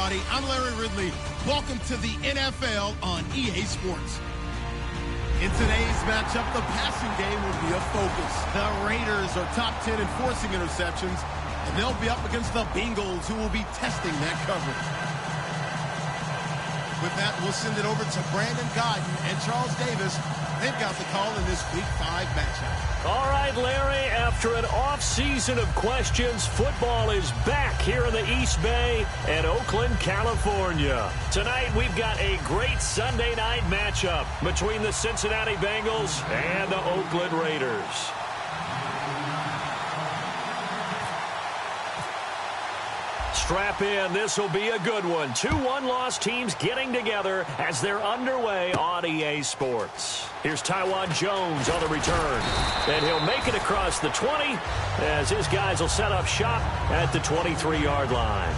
everybody. I'm Larry Ridley. Welcome to the NFL on EA Sports. In today's matchup, the passing game will be a focus. The Raiders are top 10 in forcing interceptions, and they'll be up against the Bengals, who will be testing that coverage. With that, we'll send it over to Brandon Godden and Charles Davis. They've got the call in this Week 5 matchup. All right, Larry, after an off-season of questions, football is back here in the East Bay at Oakland, California. Tonight, we've got a great Sunday night matchup between the Cincinnati Bengals and the Oakland Raiders. Strap in. This will be a good one. 2 one-loss teams getting together as they're underway on EA Sports. Here's Tywan Jones on the return. And he'll make it across the 20 as his guys will set up shop at the 23-yard line.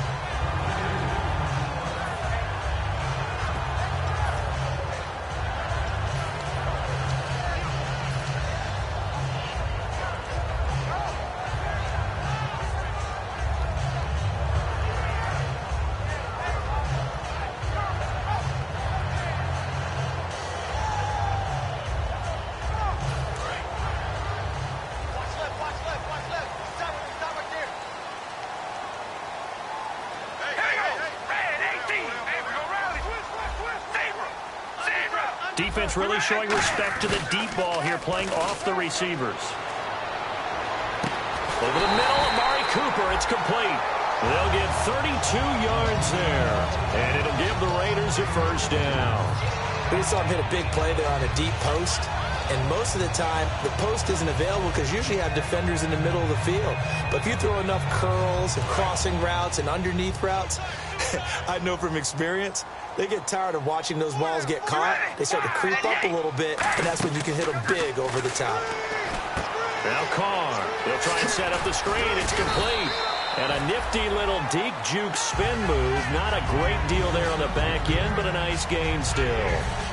Defense really showing respect to the deep ball here, playing off the receivers. Over the middle, Amari Cooper, it's complete. They'll get 32 yards there, and it'll give the Raiders a first down. We just saw him hit a big play there on a deep post, and most of the time, the post isn't available because usually you have defenders in the middle of the field. But if you throw enough curls and crossing routes and underneath routes, I know from experience, they get tired of watching those balls get caught. They start to creep up a little bit, and that's when you can hit them big over the top. Now Carr, they'll try and set up the screen. It's complete. And a nifty little deke juke spin move. Not a great deal there on the back end, but a nice gain still.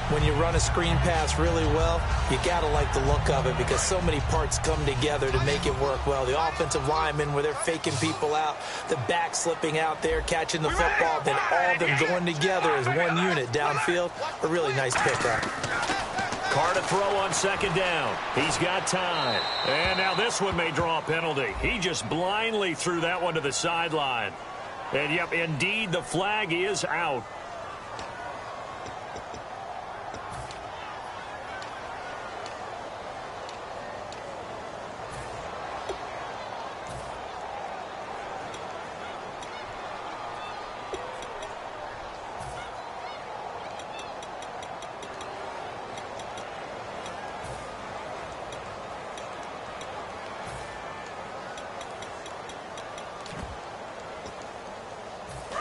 When you run a screen pass really well, you got to like the look of it because so many parts come together to make it work well. The offensive linemen, where they're faking people out, the back slipping out there, catching the football, then all of them going together as one unit downfield. A really nice pickup. Carr to throw on second down. He's got time. And now this one may draw a penalty. He just blindly threw that one to the sideline. And, yep, indeed, the flag is out.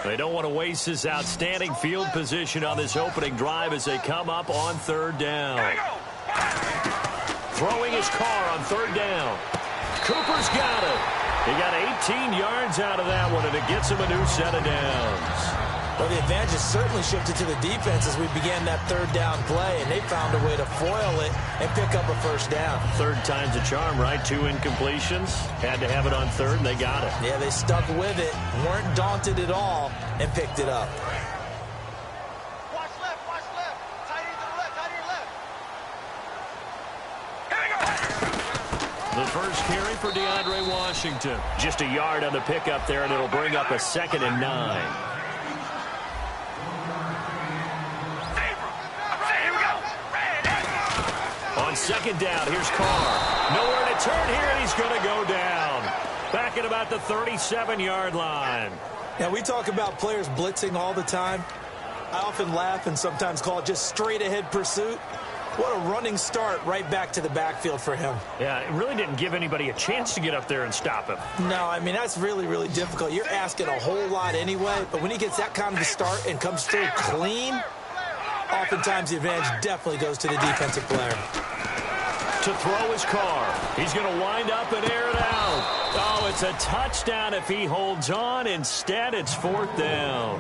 They don't want to waste this outstanding field position on this opening drive as they come up on third down. Throwing his Carr on third down. Cooper's got it. He got 18 yards out of that one, and it gets him a new set of downs. Well, the advantage has certainly shifted to the defense as we began that third down play, and they found a way to foil it and pick up a first down. Third time's a charm, right? 2 incompletions. Had to have it on third, and they got it. Yeah, they stuck with it, weren't daunted at all, and picked it up. Watch left, tight end to the left, tight end left. The first carry for DeAndre Washington. Just a yard on the pickup there, and it'll bring up a 2nd and 9. On second down, here's Carr. Nowhere to turn here, and he's going to go down. Back at about the 37-yard line. Now, we talk about players blitzing all the time. I often laugh and sometimes call it just straight-ahead pursuit. What a running start right back to the backfield for him. Yeah, it really didn't give anybody a chance to get up there and stop him. No, I mean, that's really, really difficult. You're asking a whole lot anyway, but when he gets that kind of a start and comes through clean, oftentimes the advantage definitely goes to the defensive player. To throw his Carr. He's going to wind up and air it out. Oh, it's a touchdown if he holds on. Instead, it's 4th down.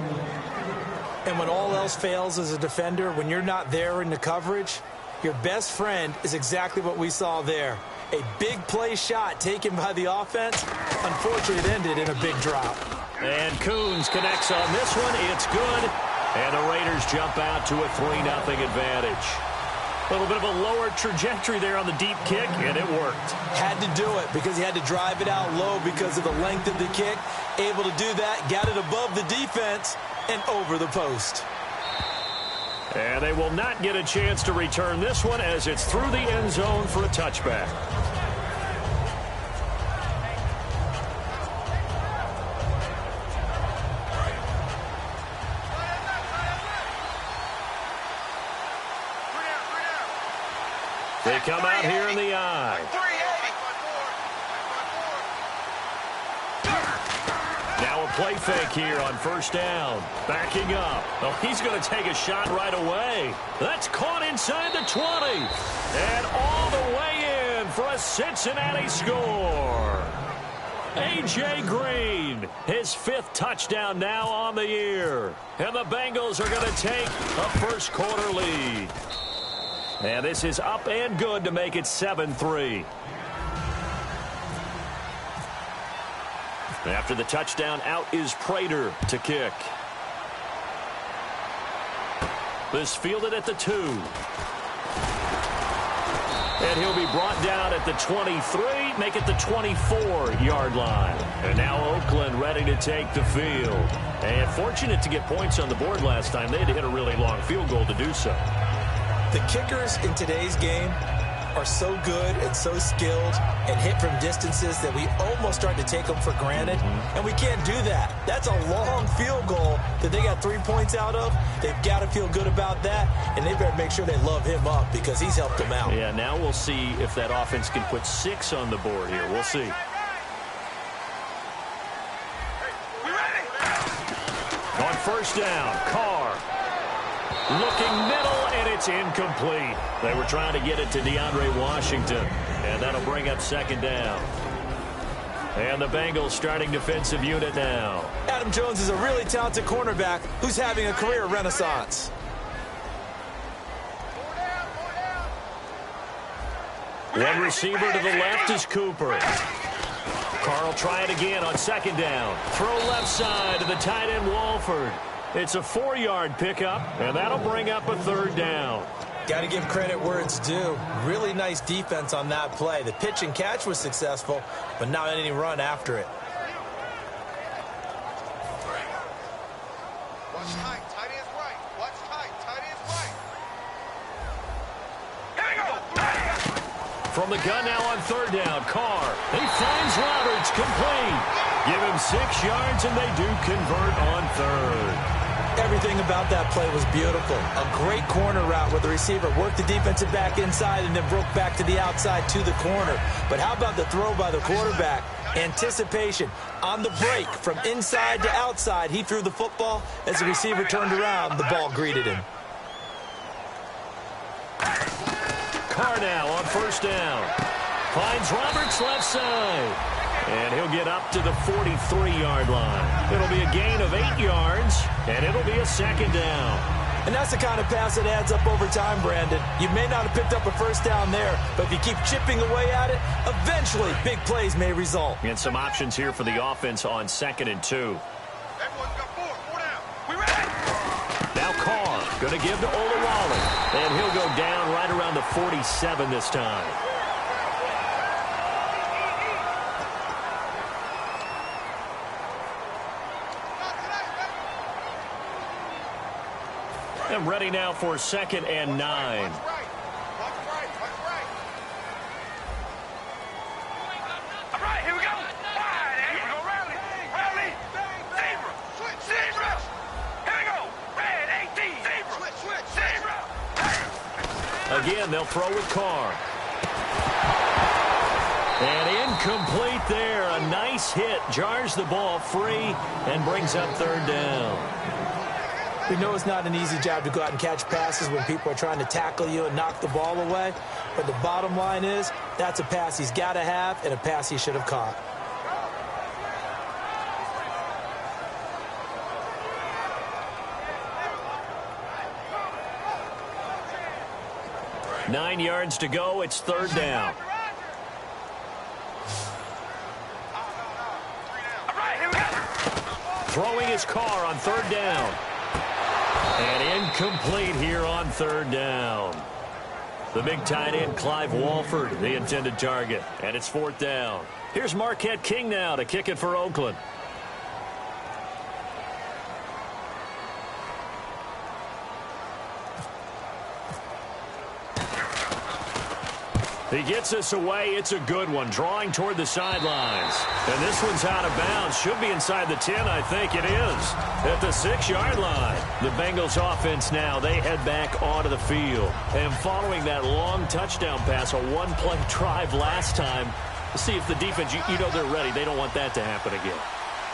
And when all else fails as a defender, when you're not there in the coverage, your best friend is exactly what we saw there. A big play shot taken by the offense. Unfortunately, it ended in a big drop. And Coons connects on this one. It's good. And the Raiders jump out to a 3-0 advantage. A little bit of a lower trajectory there on the deep kick, and it worked. Had to do it because he had to drive it out low because of the length of the kick. Able to do that, got it above the defense and over the post. And they will not get a chance to return this one as it's through the end zone for a touchback. They come out here in the eye. Now a play fake here on first down. Backing up. Oh, he's going to take a shot right away. That's caught inside the 20. And all the way in for a Cincinnati score. A.J. Green, his 5th touchdown now on the year. And the Bengals are going to take a first quarter lead. And this is up and good to make it 7-3. After the touchdown, out is Prater to kick. This fielded at the 2. And he'll be brought down at the 23, make it the 24-yard line. And now Oakland ready to take the field. And fortunate to get points on the board last time. They had to hit a really long field goal to do so. The kickers in today's game are so good and so skilled and hit from distances that we almost start to take them for granted, and we can't do that. That's a long field goal that they got 3 points out of. They've got to feel good about that, and they better make sure they love him up because he's helped them out. Yeah, now we'll see if that offense can put 6 on the board here. We'll see. On first down, Carr. Looking middle, and it's incomplete. They were trying to get it to DeAndre Washington, and that'll bring up second down. And the Bengals starting defensive unit now. Adam Jones is a really talented cornerback who's having a career renaissance. One receiver to the left is Cooper. Carr will try it again on second down. Throw left side to the tight end Walford. It's a 4-yard pickup, and that'll bring up a third down. Got to give credit where it's due. Really nice defense on that play. The pitch and catch was successful, but not any run after it. Watch tight. Tight end's right. Watch tight. Tight end's right. Here we go. From the gun now on third down, Carr. He finds Roberts, complete. Give him 6 yards, and they do convert on third. Everything about that play was beautiful. A great corner route where the receiver worked the defensive back inside and then broke back to the outside to the corner. But how about the throw by the quarterback? Anticipation on the break from inside to outside. He threw the football. As the receiver turned around, the ball greeted him. Carr now on first down. Finds Roberts left side. And he'll get up to the 43-yard line. It'll be a gain of 8 yards, and it'll be a second down. And that's the kind of pass that adds up over time, Brandon. You may not have picked up a first down there, but if you keep chipping away at it, eventually big plays may result. And some options here for the offense on 2nd and 2. Everyone's got 4 down. We ready? Now Carr going to give to Olawale. And he'll go down right around the 47 this time. And ready now for 2nd and 9. Watch right. Watch right. Watch right. All right, here we go. Wide. Here we go. Rally. Rally. Zebra. Switch. Zebra. Here we go. Red 18. Zebra. Switch. Zebra. Again, they'll throw with Carr. And incomplete there. A nice hit. Jars the ball free and brings up third down. We know it's not an easy job to go out and catch passes when people are trying to tackle you and knock the ball away. But the bottom line is, that's a pass he's got to have and a pass he should have caught. Nine yards to go. It's third down. All right, here we go. Throwing his car on third down. And incomplete here on third down. The big tight end, Clive Walford, the intended target. And it's fourth down. Here's Marquette King now to kick it for Oakland. He gets us away. It's a good one. Drawing toward the sidelines. And this one's out of bounds. Should be inside the 10, I think it is. At the 6-yard line. The Bengals offense now, they head back onto the field. And following that long touchdown pass, a one-play drive last time, see if the defense, you know they're ready. They don't want that to happen again.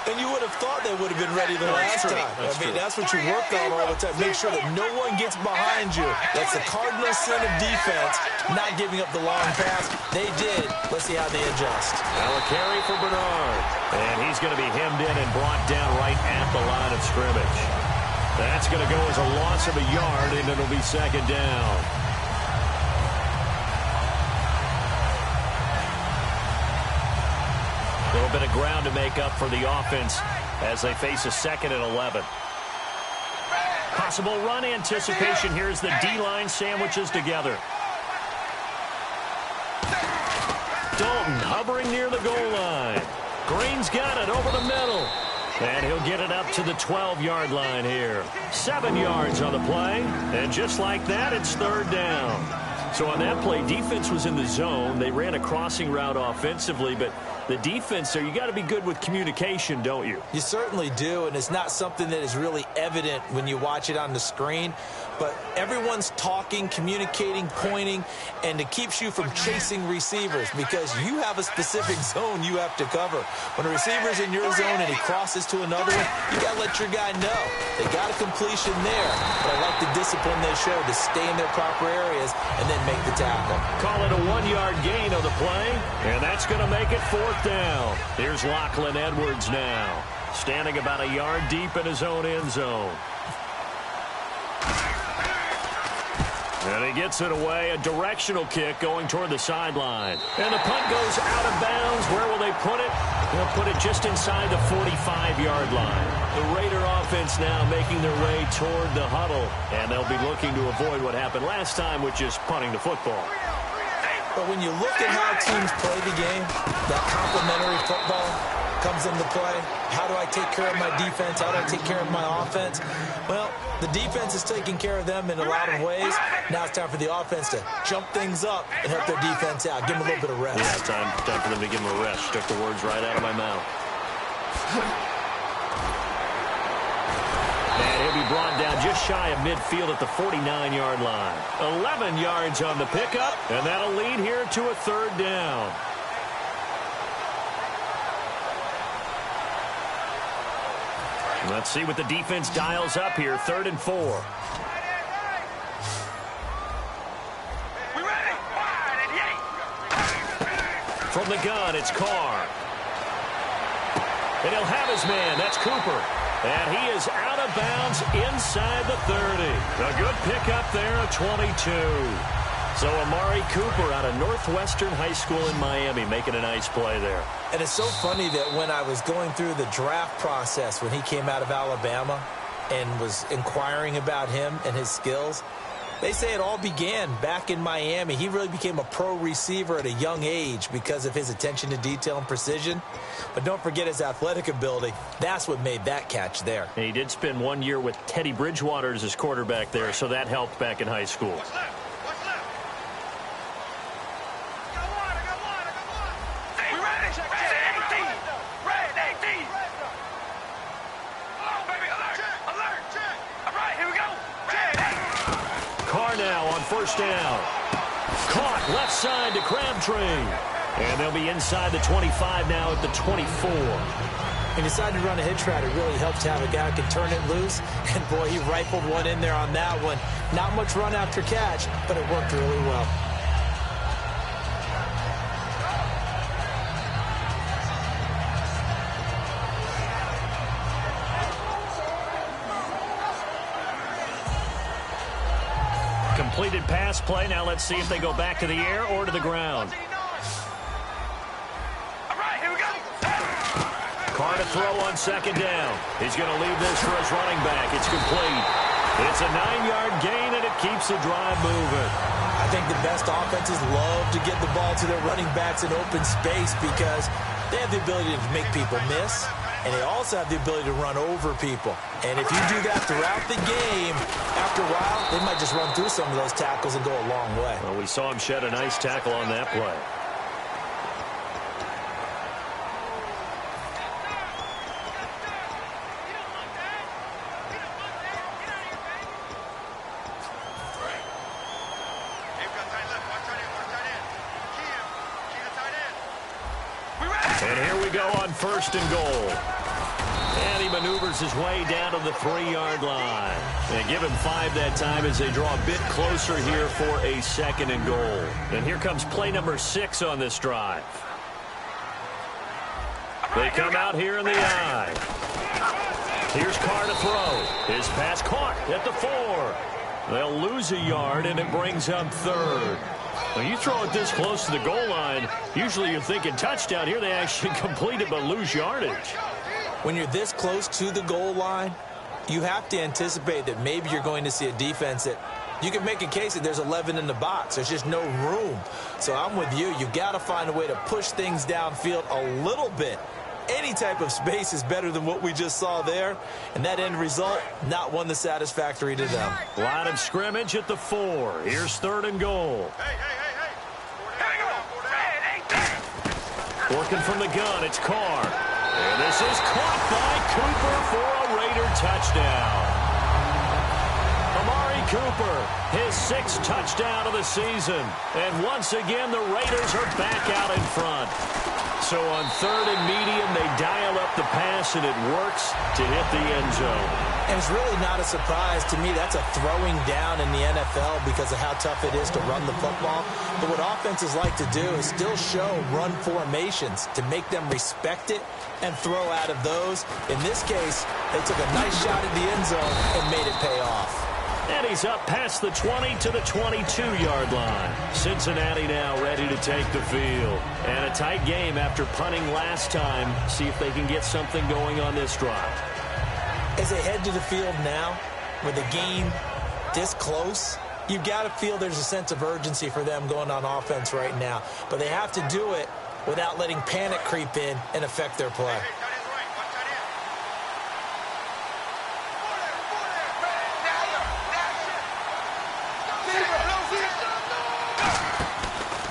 And you would have thought they would have been ready the last time. That's what you work on all the time. Make sure that no one gets behind you. That's the cardinal sin of defense, not giving up the long pass. They did. Let's see how they adjust. Now a carry for Bernard. And he's going to be hemmed in and brought down right at the line of scrimmage. That's going to go as a loss of a yard, and it'll be second down. A little bit of ground to make up for the offense as they face a 2nd and 11. Possible run anticipation here as the D-line sandwiches together. Dalton hovering near the goal line. Green's got it over the middle. And he'll get it up to the 12-yard line here. 7 yards on the play. And just like that, it's third down. So on that play, defense was in the zone. They ran a crossing route offensively, but the defense there, you got to be good with communication, don't you? You certainly do, and it's not something that is really evident when you watch it on the screen. But everyone's talking, communicating, pointing, and it keeps you from chasing receivers because you have a specific zone you have to cover. When a receiver's in your zone and he crosses to another one, you got to let your guy know. They got a completion there, but I like the discipline they show to stay in their proper areas and then make the tackle. Call it a 1-yard gain on the play, and that's going to make it fourth down. Here's Lachlan Edwards now, standing about a yard deep in his own end zone. And he gets it away, a directional kick going toward the sideline. And the punt goes out of bounds. Where will they put it? They'll put it just inside the 45-yard line. The Raider offense now making their way toward the huddle. And they'll be looking to avoid what happened last time, which is punting the football. But when you look at how teams play the game, that complementary football comes into play. How do I take care of my defense? How do I take care of my offense? Well, the defense is taking care of them in a lot of ways. Now it's time for the offense to jump things up and help their defense out. Give them a little bit of rest. Yeah, time for them to give them a rest. Took the words right out of my mouth. And he'll be brought down just shy of midfield at the 49-yard line. 11 yards on the pickup, and that'll lead here to a third down. Let's see what the defense dials up here. 3rd and 4. From the gun, it's Carr. And he'll have his man. That's Cooper. And he is out of bounds inside the 30. A good pickup there, a 22. So Amari Cooper out of Northwestern High School in Miami making a nice play there. And it's so funny that when I was going through the draft process when he came out of Alabama and was inquiring about him and his skills, they say it all began back in Miami. He really became a pro receiver at a young age because of his attention to detail and precision. But don't forget his athletic ability. That's what made that catch there. And he did spend 1 year with Teddy Bridgewater as his quarterback there, so that helped back in high school. First down. Caught left side to Crabtree. And they'll be inside the 25 now at the 24. He decided to run a hitch route. It really helps to have a guy who can turn it loose. And, boy, he rifled one in there on that one. Not much run after catch, but it worked really well. Completed pass play. Now let's see if they go back to the air or to the ground. All right, here we go. Carr to throw on second down. He's going to leave this for his running back. It's complete. It's a 9-yard gain, and it keeps the drive moving. I think the best offenses love to get the ball to their running backs in open space because they have the ability to make people miss, and they also have the ability to run over people. And if you do that throughout the game, after a while, they might just run through some of those tackles and go a long way. Well, we saw him shed a nice tackle on that play. And here we go on 1st and goal. And he maneuvers his way down to the 3-yard line. And give him 5 that time as they draw a bit closer here for a 2nd and goal. And here comes play number 6 on this drive. They come out here in the I. Here's Carr to throw. His pass caught at the 4. They'll lose a yard, and it brings up 3rd. When you throw it this close to the goal line, usually you're thinking touchdown. Here they actually complete it but lose yardage. When you're this close to the goal line, you have to anticipate that maybe you're going to see a defense that you can make a case that there's 11 in the box. There's just no room. So I'm with you. You've got to find a way to push things downfield a little bit. Any type of space is better than what we just saw there. And that end result, not one that's satisfactory to them. Line of scrimmage at the 4. Here's 3rd and goal. Working from the gun, it's Carr. And this is caught by Cooper for a Raider touchdown. Amari Cooper, his 6th touchdown of the season. And once again, the Raiders are back out in front. So on 3rd and medium, they dial up the pass, and it works to hit the end zone. And it's really not a surprise to me. That's a throwing down in the NFL because of how tough it is to run the football. But what offenses like to do is still show run formations to make them respect it and throw out of those. In this case, they took a nice shot at the end zone and made it pay off. And he's up past the 20 to the 22-yard line. Cincinnati now ready to take the field. And a tight game after punting last time. See if they can get something going on this drive. As they head to the field now, with the game this close, you've got to feel there's a sense of urgency for them going on offense right now. But they have to do it without letting panic creep in and affect their play.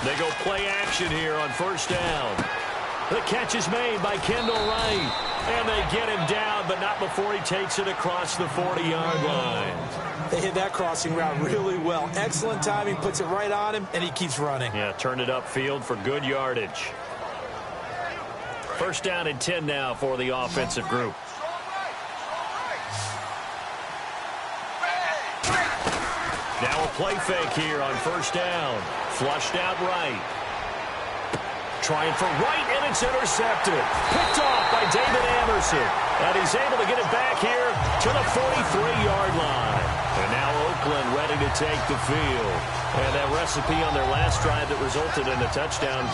They go play action here on 1st down. The catch is made by Kendall Wright. And they get him down, but not before he takes it across the 40-yard line. They hit that crossing route really well. Excellent timing, puts it right on him, and he keeps running. Yeah, turned it upfield for good yardage. 1st down and 10 now for the offensive group. Now a play fake here on 1st down. Flushed out right. Trying for right, and it's intercepted. Picked off by David Anderson. And he's able to get it back here to the 43-yard line. And now Oakland ready to take the field. And that recipe on their last drive that resulted in a touchdown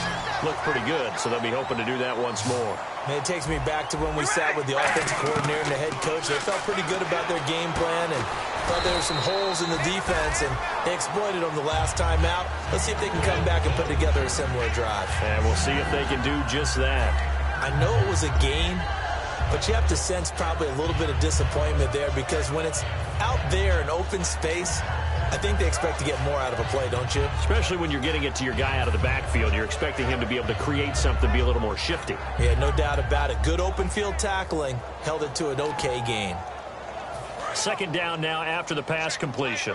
looked pretty good. So they'll be hoping to do that once more. And it takes me back to when we sat with the offensive coordinator and the head coach. They felt pretty good about their game plan and thought there were some holes in the defense, and they exploited them the last time out. Let's see if they can come back and put together a similar drive. And we'll see if they can do just that. I know it was a gain, but you have to sense probably a little bit of disappointment there because when it's out there in open space, I think they expect to get more out of a play, don't you? Especially when you're getting it to your guy out of the backfield. You're expecting him to be able to create something, be a little more shifty. Yeah, no doubt about it. Good open field tackling held it to an okay gain. 2nd down now after the pass completion.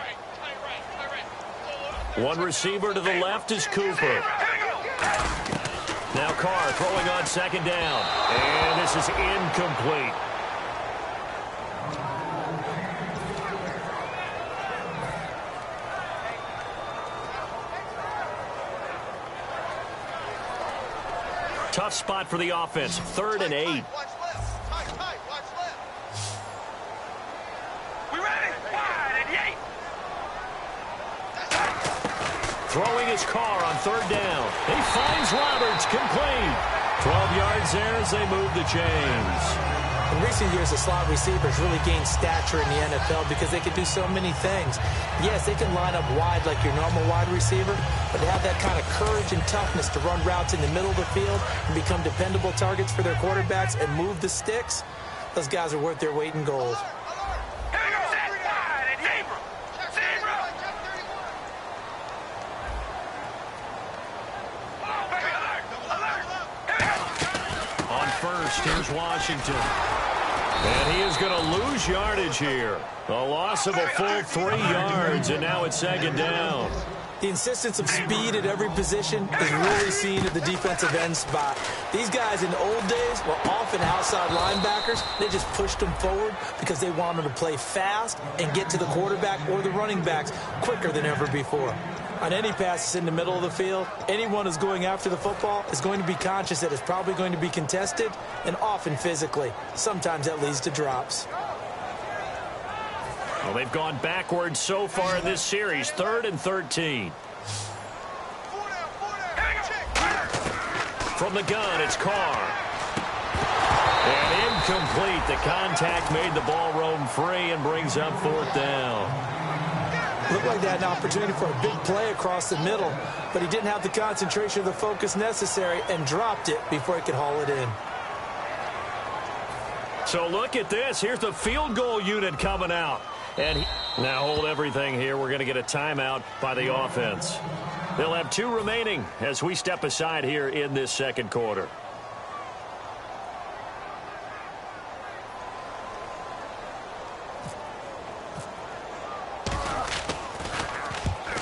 One receiver to the left is Cooper. Now Carr throwing on 2nd down. And this is incomplete. Tough spot for the offense. 3rd and 8. We ready? Wide at the 8. Throwing his Carr on 3rd down. He finds Roberts, complete. 12 yards there as they move the chains. In recent years, the slot receivers really gained stature in the NFL because they can do so many things. Yes, they can line up wide like your normal wide receiver, but they have that kind of courage and toughness to run routes in the middle of the field and become dependable targets for their quarterbacks and move the sticks. Those guys are worth their weight in gold. On first, here's Washington. And he is going to lose yardage here. A loss of a full 3 yards, and now it's second down. The insistence of speed at every position is really seen at the defensive end spot. These guys in the old days were often outside linebackers. They just pushed them forward because they wanted to play fast and get to the quarterback or the running backs quicker than ever before. On any passes in the middle of the field, anyone who's going after the football is going to be conscious that it's probably going to be contested and often physically. Sometimes that leads to drops. Well, they've gone backwards so far in this series. 3rd and 13. From the gun, it's Carr. And incomplete. The contact made the ball roam free and brings up 4th down. Looked like they had an opportunity for a big play across the middle, but he didn't have the concentration or the focus necessary and dropped it before he could haul it in. So look at this. Here's the field goal unit coming out. And now hold everything here. We're going to get a timeout by the offense. They'll have 2 remaining as we step aside here in this second quarter.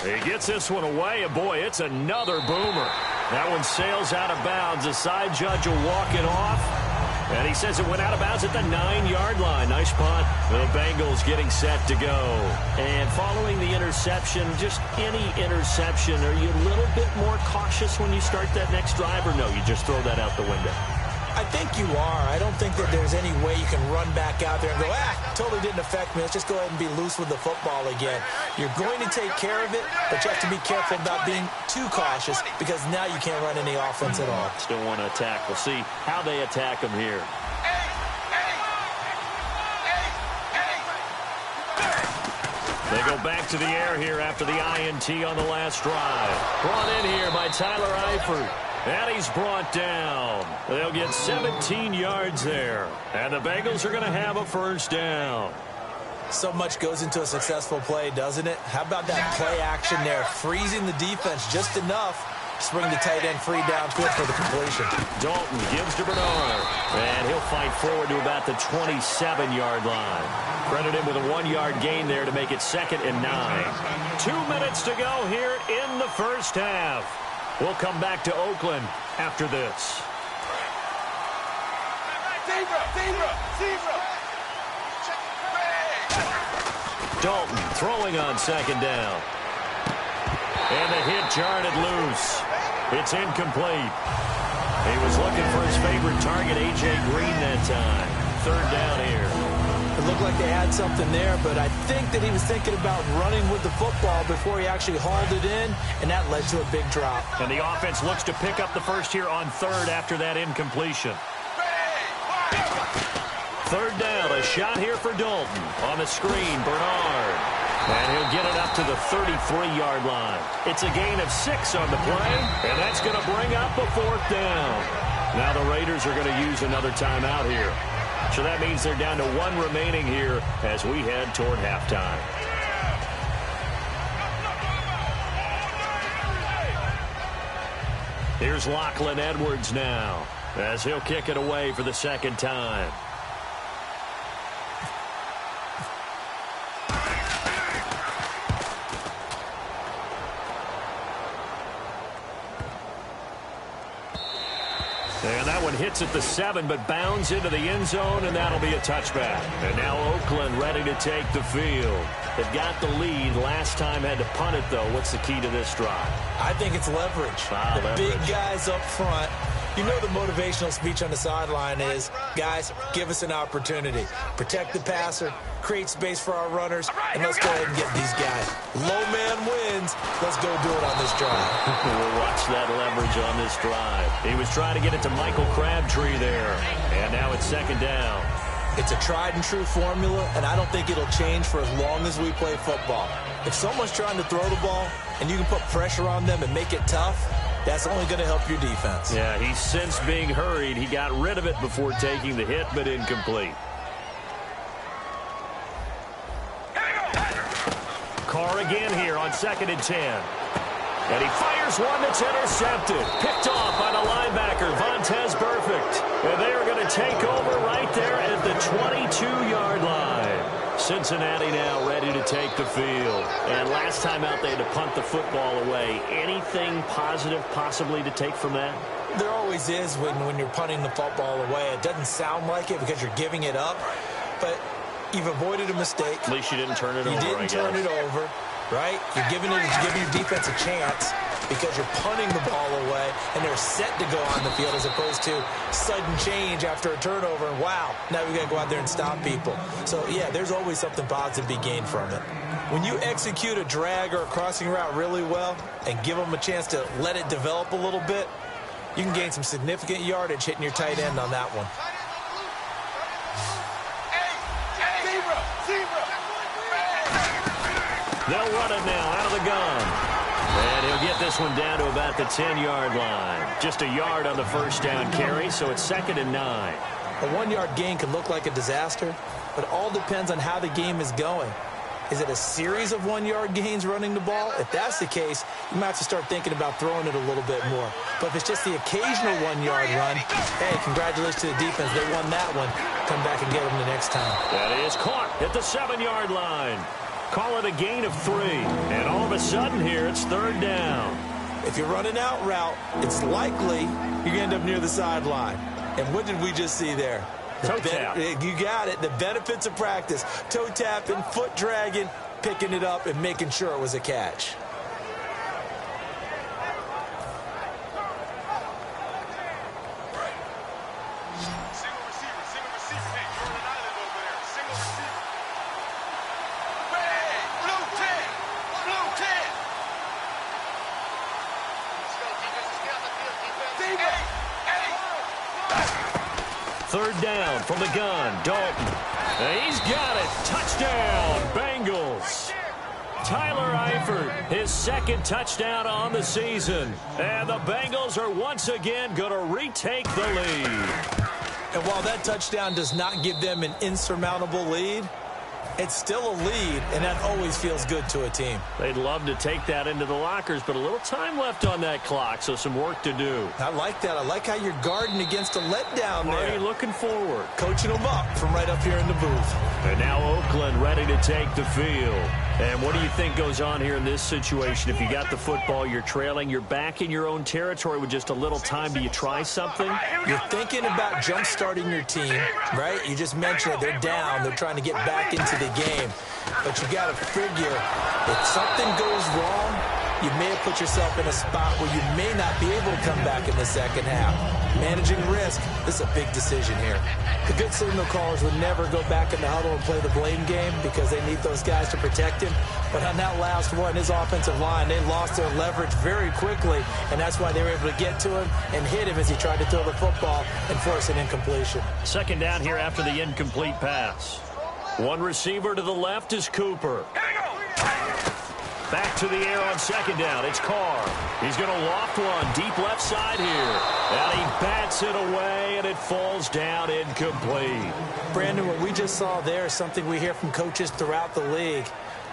He gets this one away, and boy, it's another boomer. That one sails out of bounds. The side judge will walk it off. And he says it went out of bounds at the 9-yard line. Nice punt. The Bengals getting set to go. And following the interception, just any interception, are you a little bit more cautious when you start that next drive, or no, you just throw that out the window? I think you are. I don't think that there's any way you can run back out there and go, totally didn't affect me. Let's just go ahead and be loose with the football again. You're going to take care of it, but you have to be careful about being too cautious because now you can't run any offense at all. Still want to attack. We'll see how they attack them here. They go back to the air here after the INT on the last drive. Brought in here by Tyler Eifert. And he's brought down. They'll get 17 yards there. And the Bengals are going to have a first down. So much goes into a successful play, doesn't it? How about that play action there? Freezing the defense just enough to bring the tight end free downfield for the completion. Dalton gives to Bernard. And he'll fight forward to about the 27-yard line. Credit him with a 1-yard gain there to make it 2nd and 9. 2 minutes to go here in the first half. We'll come back to Oakland after this. Dalton throwing on 2nd down. And the hit jarred it loose. It's incomplete. He was looking for his favorite target, A.J. Green, that time. 3rd down here. It looked like they had something there, but I think that he was thinking about running with the football before he actually hauled it in, and that led to a big drop. And the offense looks to pick up the first here on 3rd after that incompletion. 3rd down, a shot here for Dalton. On the screen, Bernard. And he'll get it up to the 33-yard line. It's a gain of 6 on the play, and that's going to bring up a 4th down. Now the Raiders are going to use another timeout here. So that means they're down to 1 remaining here as we head toward halftime. Here's Lachlan Edwards now as he'll kick it away for the 2nd time. And that one hits at the 7, but bounds into the end zone, and that'll be a touchback. And now Oakland ready to take the field. They've got the lead. Last time had to punt it, though. What's the key to this drive? I think it's leverage. Big guys up front. You know the motivational speech on the sideline is, guys, give us an opportunity. Protect the passer, create space for our runners, and let's go ahead and get these guys. Low man wins. Let's go do it on this drive. We'll watch that leverage on this drive. He was trying to get it to Michael Crabtree there, and now it's second down. It's a tried-and-true formula, and I don't think it'll change for as long as we play football. If someone's trying to throw the ball and you can put pressure on them and make it tough, that's only going to help your defense. Yeah, he's since being hurried. He got rid of it before taking the hit, but incomplete. Carr again here on 2nd and 10. And he fires one that's intercepted. Picked off by the linebacker, Vontaze Burfict. And they are going to take over right there at the 22-yard line. Cincinnati now ready to take the field. And last time out, they had to punt the football away. Anything positive possibly to take from that? There always is when you're punting the football away. It doesn't sound like it because you're giving it up. But you've avoided a mistake. At least you didn't turn it over, You didn't turn it over, right? You're giving your defense a chance because you're punting the ball away, and they're set to go on the field as opposed to sudden change after a turnover, and wow, now we got to go out there and stop people. So, yeah, there's always something positive to be gained from it. When you execute a drag or a crossing route really well and give them a chance to let it develop a little bit, you can gain some significant yardage hitting your tight end on that one. They'll run it now out of the gun. And he'll get this one down to about the 10-yard line. Just a yard on the first down carry, so it's 2nd and 9. A 1-yard gain can look like a disaster, but it all depends on how the game is going. Is it a series of 1-yard gains running the ball? If that's the case, you might have to start thinking about throwing it a little bit more. But if it's just the occasional 1-yard run, hey, congratulations to the defense. They won that one. Come back and get them the next time. That is caught at the 7-yard line. Call it a gain of 3. And all of a sudden here, it's 3rd down. If you're running out route, it's likely you're going to end up near the sideline. And what did we just see there? Toe tap. You got it. The benefits of practice. Toe tapping, foot dragging, picking it up, and making sure it was a catch. Third down from the gun. Dalton. And he's got it. Touchdown, Bengals. Tyler Eifert, his 2nd touchdown on the season. And the Bengals are once again going to retake the lead. And while that touchdown does not give them an insurmountable lead, it's still a lead, and that always feels good to a team. They'd love to take that into the lockers, but a little time left on that clock, so some work to do. I like that. I like how you're guarding against a letdown there. Already looking forward. Coaching them up from right up here in the booth. And now Oakland ready to take the field. And what do you think goes on here in this situation? If you got the football, you're trailing, you're back in your own territory with just a little time. Do you try something? You're thinking about jump-starting your team, right? You just mentioned it. They're down. They're trying to get back into the game. But you got to figure if something goes wrong, you may have put yourself in a spot where you may not be able to come back in the second half. Managing risk, this is a big decision here. The good signal callers would never go back in the huddle and play the blame game because they need those guys to protect him. But on that last one, his offensive line, they lost their leverage very quickly, and that's why they were able to get to him and hit him as he tried to throw the football and force an incompletion. 2nd down here after the incomplete pass. One receiver to the left is Cooper. Back to the air on 2nd down. It's Carr. He's going to loft one deep left side here. And he bats it away, and it falls down incomplete. Brandon, what we just saw there is something we hear from coaches throughout the league.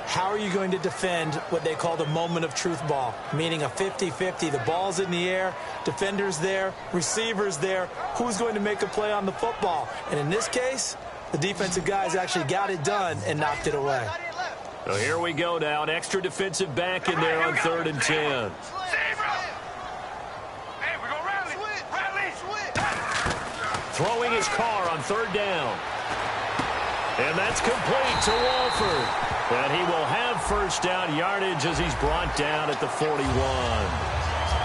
How are you going to defend what they call the moment of truth ball, meaning a 50-50? The ball's in the air, defenders there, receivers there. Who's going to make a play on the football? And in this case, the defensive guys actually got it done and knocked it away. So here we go now. An extra defensive back in there on 3rd and 10. Throwing his Carr on 3rd down. And that's complete to Walford. And he will have 1st down yardage as he's brought down at the 41.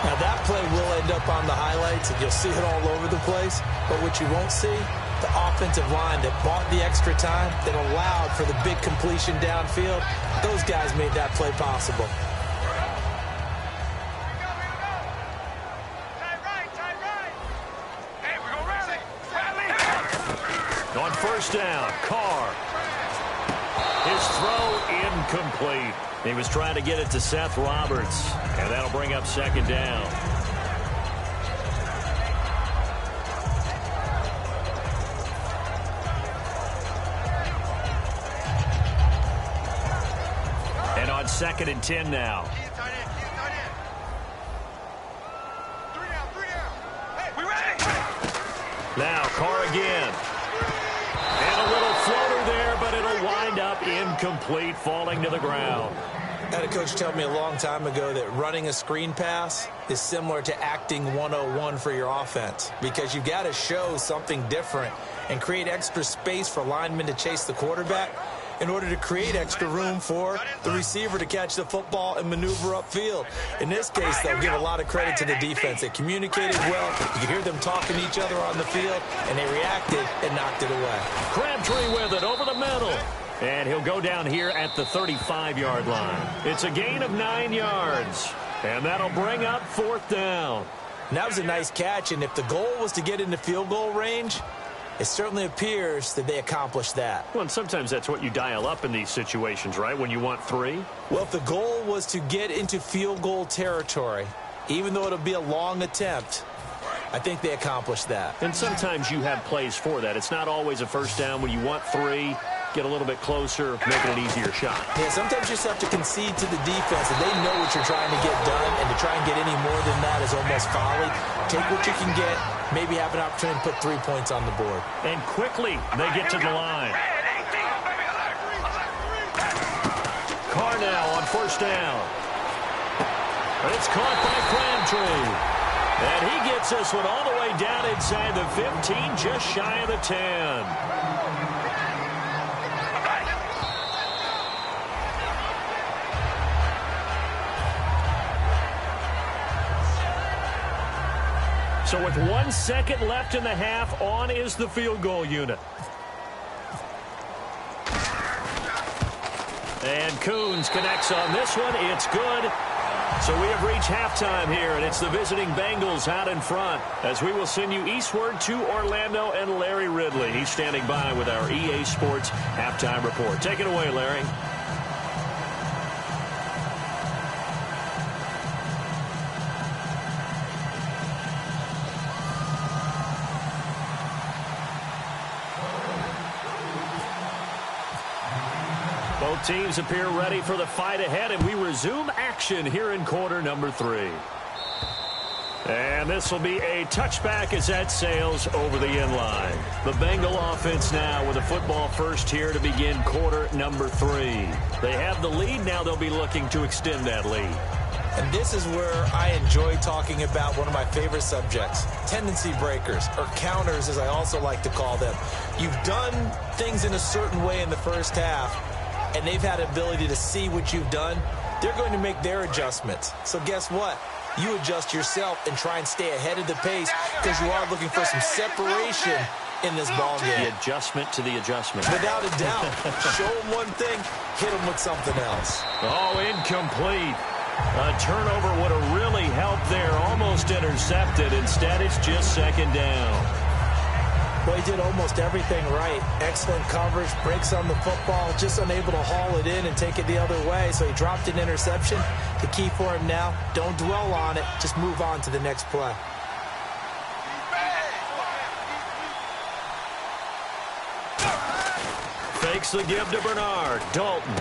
Now that play will end up on the highlights, and you'll see it all over the place. But what you won't see The offensive line that bought the extra time, that allowed for the big completion downfield, those guys made that play possible. On first down, Carr. His throw incomplete. He was trying to get it to Seth Roberts, and that'll bring up second down. And on 2nd and 10 now. Now Carr again. And a little floater there, but it'll wind up incomplete, falling to the ground. I had a coach tell me a long time ago that running a screen pass is similar to acting 101 for your offense, because you've got to show something different and create extra space for linemen to chase the quarterback in order to create extra room for the receiver to catch the football and maneuver upfield. In this case, they'll give a lot of credit to the defense. They communicated well. You could hear them talking to each other on the field, and they reacted and knocked it away. Crabtree with it over the middle. And he'll go down here at the 35-yard line. It's a gain of 9 yards. And that'll bring up 4th down. And that was a nice catch, and if the goal was to get into field goal range, it certainly appears that they accomplished that. Well, and sometimes that's what you dial up in these situations, right, when you want 3? Well, if the goal was to get into field goal territory, even though it'll be a long attempt, I think they accomplished that. And sometimes you have plays for that. It's not always a first down when you want 3. Get a little bit closer, make it an easier shot. Yeah, sometimes you just have to concede to the defense, and they know what you're trying to get done, and to try and get any more than that is almost folly. Take what you can get, maybe have an opportunity to put 3 points on the board. And quickly, they get to the line. Carr now on first down. It's caught by Crabtree. And he gets this one all the way down inside the 15, just shy of the 10. So with 1 second left in the half, on is the field goal unit. And Coons connects on this one. It's good. So we have reached halftime here, and it's the visiting Bengals out in front, as we will send you eastward to Orlando and Larry Ridley. He's standing by with our EA Sports halftime report. Take it away, Larry. Both teams appear ready for the fight ahead, and we resume action here in quarter number 3. And this will be a touchback as that sails over the end line. The Bengal offense now with a football first here to begin quarter number 3. They have the lead. Now they'll be looking to extend that lead. And this is where I enjoy talking about one of my favorite subjects, tendency breakers, or counters as I also like to call them. You've done things in a certain way in the first half, and they've had the ability to see what you've done. They're going to make their adjustments. So guess what? You adjust yourself and try and stay ahead of the pace, because you are looking for some separation in this ball game. The adjustment to the adjustment. Without a doubt. Show them one thing, hit them with something else. Oh, incomplete. A turnover would have really helped there. Almost intercepted. Instead, it's just second down. Well, he did almost everything right. Excellent coverage, breaks on the football, just unable to haul it in and take it the other way. So he dropped an interception. The key for him now, don't dwell on it. Just move on to the next play. Fakes the give to Bernard. Dalton.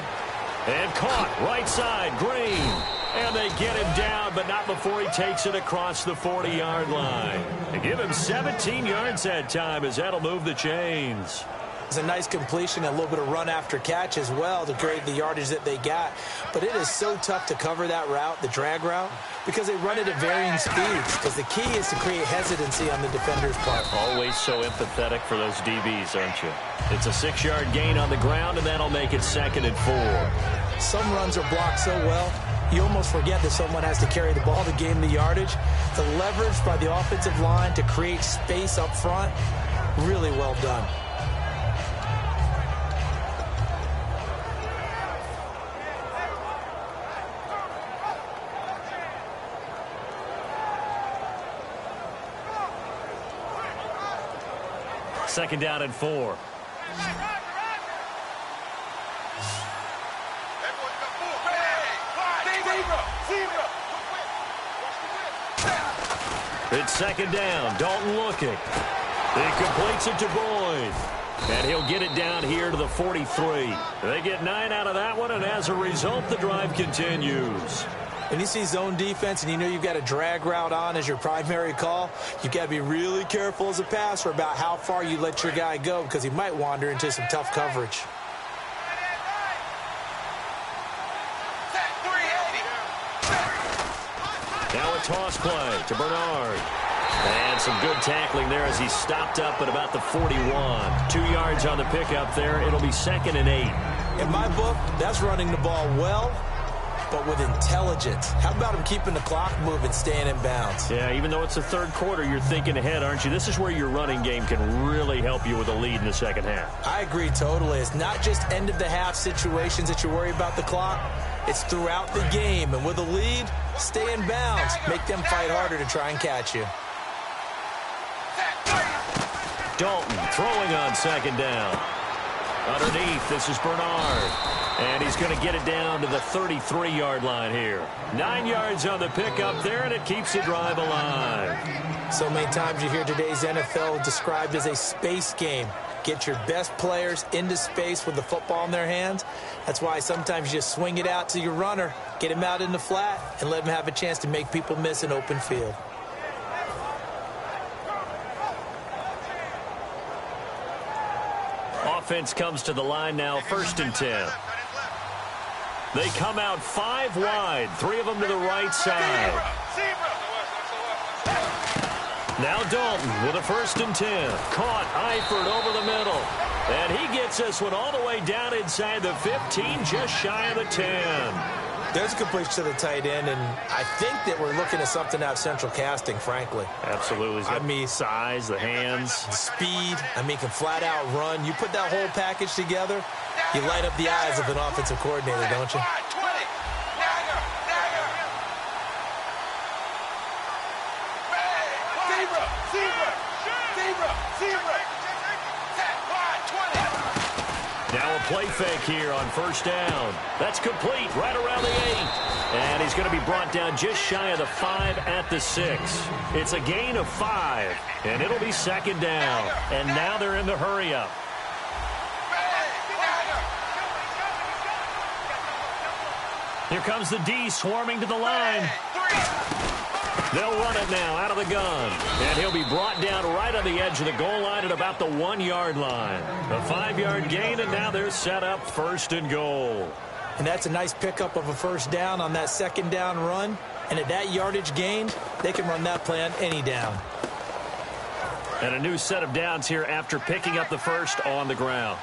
And caught. Right side. Green. And they get him down, but not before he takes it across the 40-yard line. They give him 17 yards that time, as that'll move the chains. It's a nice completion, a little bit of run after catch as well to create the yardage that they got. But it is so tough to cover that route, the drag route, because they run it at varying speeds. Because the key is to create hesitancy on the defender's part. Always so empathetic for those DBs, aren't you? It's a 6-yard gain on the ground, and that'll make it 2nd and 4. Some runs are blocked so well, you almost forget that someone has to carry the ball to gain the yardage. The leverage by the offensive line to create space up front, Really well done. Second down and 4. It's second down. Dalton looking. He completes it to Boyd. And he'll get it down here to the 43. They get 9 out of that one, and as a result, the drive continues. When you see zone defense and you know you've got a drag route on as your primary call, you've got to be really careful as a passer about how far you let your guy go because he might wander into some tough coverage. Now a toss play to Bernard. And some good tackling there as he stopped up at about the 41. 2 yards on the pickup there. It'll be 2nd and 8. In my book, that's running the ball well, but with intelligence. How about him keeping the clock moving, staying in bounds? Yeah, even though it's the third quarter, you're thinking ahead, aren't you? This is where your running game can really help you with a lead in the second half. I agree totally. It's not just end-of-the-half situations that you worry about the clock. It's throughout the game. And with a lead, stay in bounds. Make them fight harder to try and catch you. Dalton throwing on second down. Underneath, this is Bernard. And he's going to get it down to the 33-yard line here. 9 yards on the pickup there, and it keeps the drive alive. So many times you hear today's NFL described as a space game. Get your best players into space with the football in their hands. That's why sometimes you just swing it out to your runner, get him out in the flat, and let him have a chance to make people miss an open field. Offense comes to the line now, 1st and 10. They come out 5 wide, 3 of them to the right side. Now Dalton with a 1st and 10. Caught Eifert over the middle. And he gets this one all the way down inside the 15, just shy of the 10. There's a completion to the tight end, and I think that we're looking at something out of central casting, frankly. Absolutely. I mean, size, the hands. Speed. I mean, can flat out run. You put that whole package together, you light up the eyes of an offensive coordinator, don't you? Now a play fake here on 1st down. That's complete right around the 8. And he's going to be brought down just shy of the 5 at the 6. It's a gain of 5, and it'll be 2nd down. And now they're in the hurry-up. Here comes the D swarming to the line. They'll run it now out of the gun. And he'll be brought down right on the edge of the goal line at about the 1-yard line. A 5-yard gain, and now they're set up 1st and goal. And that's a nice pickup of a 1st down on that 2nd down run. And at that yardage gained, they can run that play on any down. And a new set of downs here after picking up the 1st on the ground.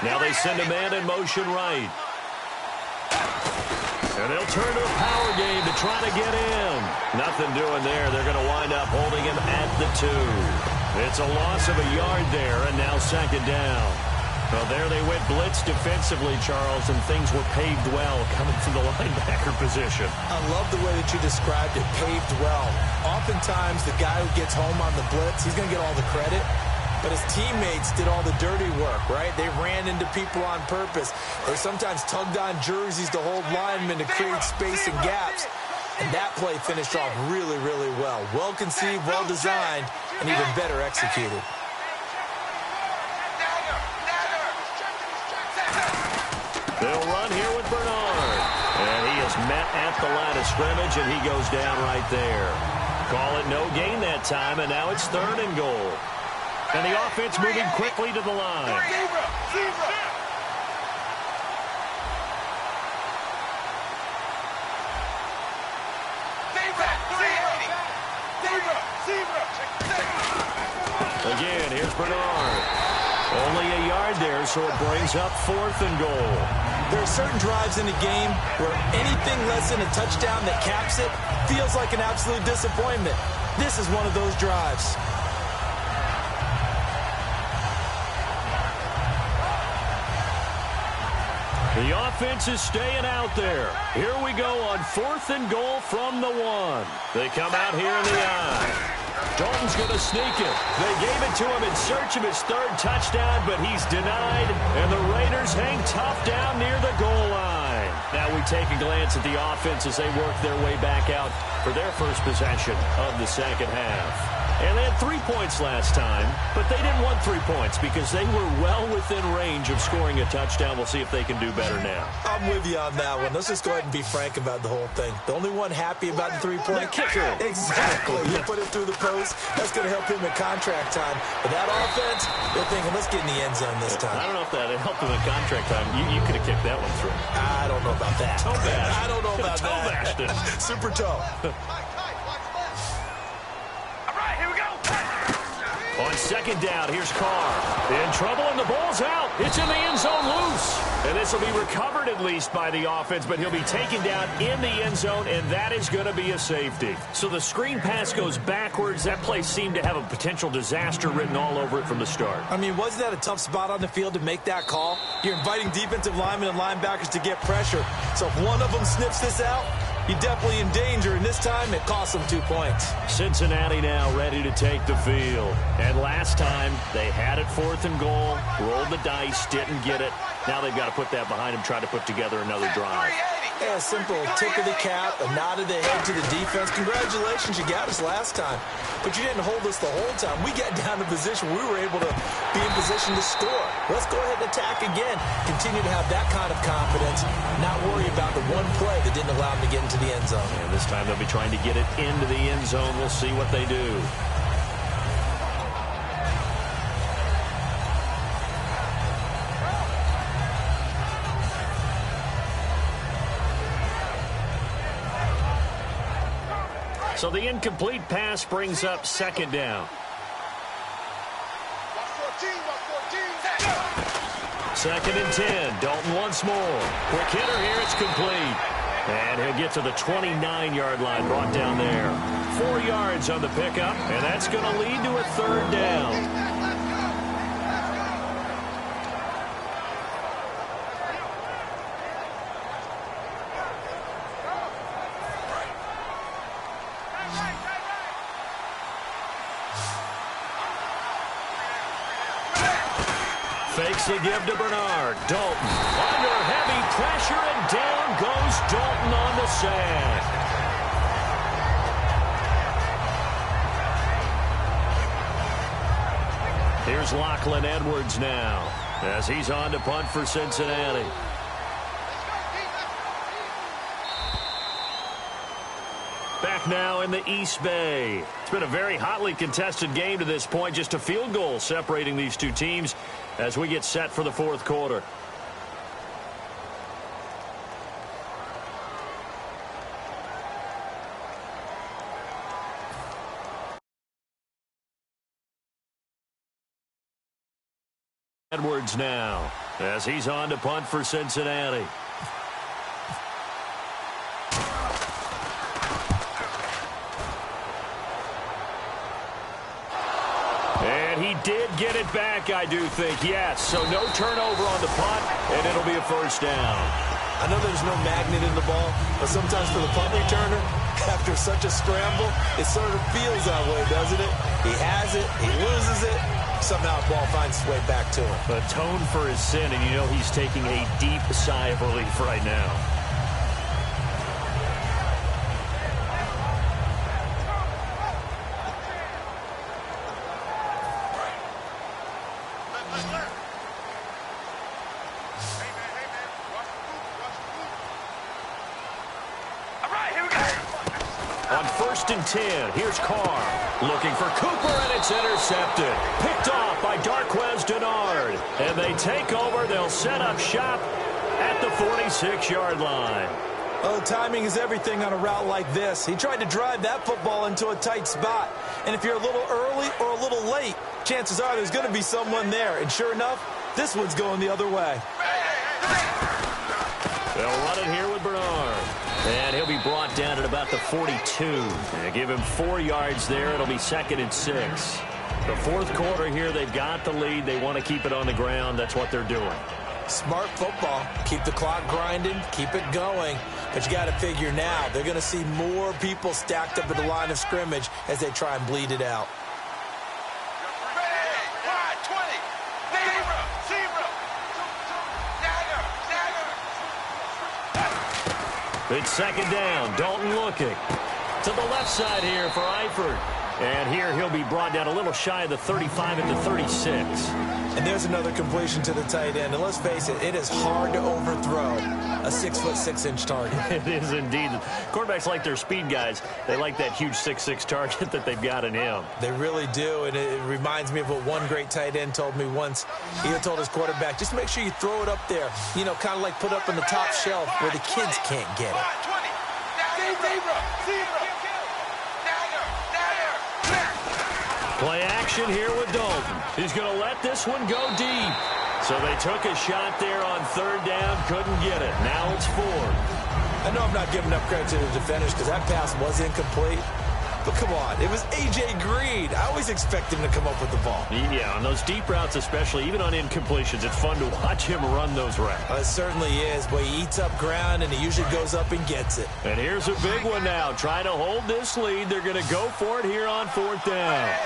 Now they send a man in motion right. And they'll turn to a power game to try to get in. Nothing doing there. They're going to wind up holding him at the 2. It's a loss of a yard there, and now 2nd down. Well, there they went blitz defensively, Charles, and things were paved well coming from the linebacker position. I love the way that you described it, paved well. Oftentimes, the guy who gets home on the blitz, he's going to get all the credit. But his teammates did all the dirty work, right? They ran into people on purpose. They sometimes tugged on jerseys to hold linemen to create space and gaps. And that play finished off really, really well. Well conceived, well designed, and even better executed. They'll run here with Bernard. And he is met at the line of scrimmage, and he goes down right there. Call it no gain that time, and now it's 3rd and goal. And the offense moving quickly to the line. Again, here's Bernard. Only a yard there, so it brings up 4th and goal. There are certain drives in the game where anything less than a touchdown that caps it feels like an absolute disappointment. This is one of those drives. The offense is staying out there. Here we go on 4th and goal from the 1. They come out here in the I. Dalton's going to sneak it. They gave it to him in search of his 3rd touchdown, but he's denied, and the Raiders hang tough down near the goal line. Now we take a glance at the offense as they work their way back out for their first possession of the second half. And they had 3 points last time, but they didn't want 3 points because they were well within range of scoring a touchdown. We'll see if they can do better now. I'm with you on that one. Let's just go ahead and be frank about the whole thing. The only one happy about the 3-point kicker. Exactly. You put it through the post. That's going to help him in contract time. But that offense, they're thinking, let's get in the end zone this time. I don't know if that helped him in contract time. You could have kicked that one through. I don't know about that. Toe bash. I don't know about toe that. Bashed it. Super toe. On 2nd down, here's Carr. In trouble, and the ball's out. It's in the end zone loose. And this will be recovered at least by the offense, but he'll be taken down in the end zone, and that is going to be a safety. So the screen pass goes backwards. That play seemed to have a potential disaster written all over it from the start. I mean, wasn't that a tough spot on the field to make that call? You're inviting defensive linemen and linebackers to get pressure. So if one of them sniffs this out, you're definitely in danger, and this time it cost them 2 points. Cincinnati now ready to take the field. And last time, they had it 4th and goal, rolled the dice, didn't get it. Now they've got to put that behind them, try to put together another drive. Yeah, a simple tip of the cap, a nod of the head to the defense. Congratulations, you got us last time. But you didn't hold us the whole time. We got down to position where we were able to be in position to score. Let's go ahead and attack again. Continue to have that kind of confidence, not worry about the one play that didn't allow them to get into the end zone. And this time they'll be trying to get it into the end zone. We'll see what they do. So the incomplete pass brings up 2nd down. 2nd and 10. Dalton once more. Quick hitter here. It's complete. And he'll get to the 29-yard line, brought down there. 4 yards on the pickup, and that's going to lead to a 3rd down. Fakes a give to Bernard. Dalton under heavy pressure, and down goes Dalton on the sack. Here's Lachlan Edwards now as he's on to punt for Cincinnati. Back now in the East Bay. It's been a very hotly contested game to this point. Just a field goal separating these two teams as we get set for the 4th quarter. Edwards now as he's on to punt for Cincinnati. And he did get it back, I do think, yes. So no turnover on the punt, and it'll be a 1st down. I know there's no magnet in the ball, but sometimes for the punt returner, after such a scramble, it sort of feels that way, doesn't it? He has it, he loses it, somehow the ball finds its way back to him. Atone for his sin, and you know he's taking a deep sigh of relief right now. On 1st and 10, here's Carr looking for Cooper, and it's intercepted. Picked off by Darquez Denard. And they take over. They'll set up shop at the 46-yard line. Oh, timing is everything on a route like this. He tried to drive that football into a tight spot. And if you're a little early or a little late, chances are there's going to be someone there. And sure enough, this one's going the other way. They'll run it here with Bernard. And he'll be brought down at about the 42. And give him 4 yards there. It'll be 2nd and 6. The fourth quarter here, they've got the lead. They want to keep it on the ground. That's what they're doing. Smart football. Keep the clock grinding. Keep it going. But you got to figure now, they're going to see more people stacked up at the line of scrimmage as they try and bleed it out. It's 2nd down. Dalton looking to the left side here for Eifert. And here he'll be brought down a little shy of the 35 at the 36. And there's another completion to the tight end. And let's face it, it is hard to overthrow a 6'6" target. It is indeed. Quarterbacks like their speed guys. They like that huge 6'6" target that they've got in him. They really do. And it reminds me of what one great tight end told me once. He had told his quarterback, just make sure you throw it up there. You know, kind of like put up on the top shelf where the kids can't get it. Play action here with Dalton. He's going to let this one go deep. So they took a shot there on 3rd down, couldn't get it. Now it's 4th. I know I'm not giving up credit to the defenders because that pass was incomplete. But come on, it was A.J. Green. I always expect him to come up with the ball. Yeah, on those deep routes especially, even on incompletions, it's fun to watch him run those routes. It certainly is, but he eats up ground, and he usually goes up and gets it. And here's a big one now. Trying to hold this lead. They're going to go for it here on 4th down.